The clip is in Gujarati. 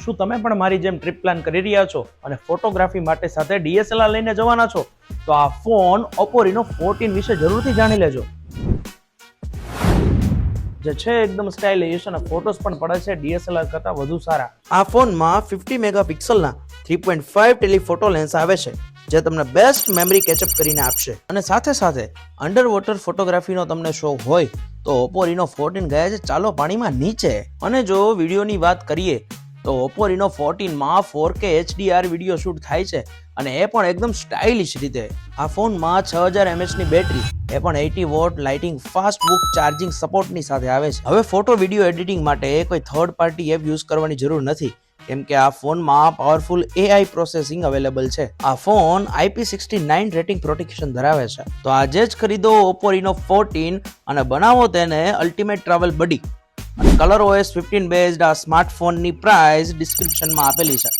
શું તમે પણ મારી જેમ ટ્રીપ પ્લાન કરી રહ્યા છો અને ફોટોગ્રાફી માટે સાથે DSLR લઈને જવાના છો તો આ ફોન Oppo Reno 14 વિશે જરૂરથી જાણી લેજો. જે છે એકદમ સ્ટાઇલિશ અને ફોટોસ પણ પડે છે DSLR કરતા વધુ સારા. આ ફોનમાં 50 મેગાપિક્સલના 3.5 ટેલિફોટો લેન્સ આવે છે જે તમને બેસ્ટ મેમરી કેચઅપ કરીને આપશે અને સાથે સાથે અંડર વોટર ફોટોગ્રાફીનો તમને શોખ હોય તો Oppo Reno 14 ગયા છે ચાલો પાણીમાં નીચે. અને જો વિડીયોની વાત કરીએ તો Oppo Reno 14 માં 4K HDR વિડીયો શૂટ થાય છે અને એ પણ એકદમ સ્ટાઇલિશ રીતે. આ ફોનમાં 6000 mAh ની બેટરી એ પણ 80 watt lighting fast book charging સપોર્ટની સાથે આવે છે. હવે ફોટો વિડીયો એડિટિંગ માટે કોઈ થર્ડ પાર્ટી એપ યુઝ કરવાની જરૂર નથી કેમ કે આ ફોનમાં પાવરફુલ AI પ્રોસેસિંગ અવેલેબલ છે. આ ફોન IP69 રેટિંગ પ્રોટેક્શન ધરાવે છે. તો આજે જ ખરીદો Oppo Reno 14 અને બનાવો તેને અલ્ટિમેટ ટ્રાવેલ બડી. અને ColorOS 15 બેઝડ આ સ્માર્ટફોનની પ્રાઇસ ડિસ્ક્રિપ્શનમાં આપેલી છે.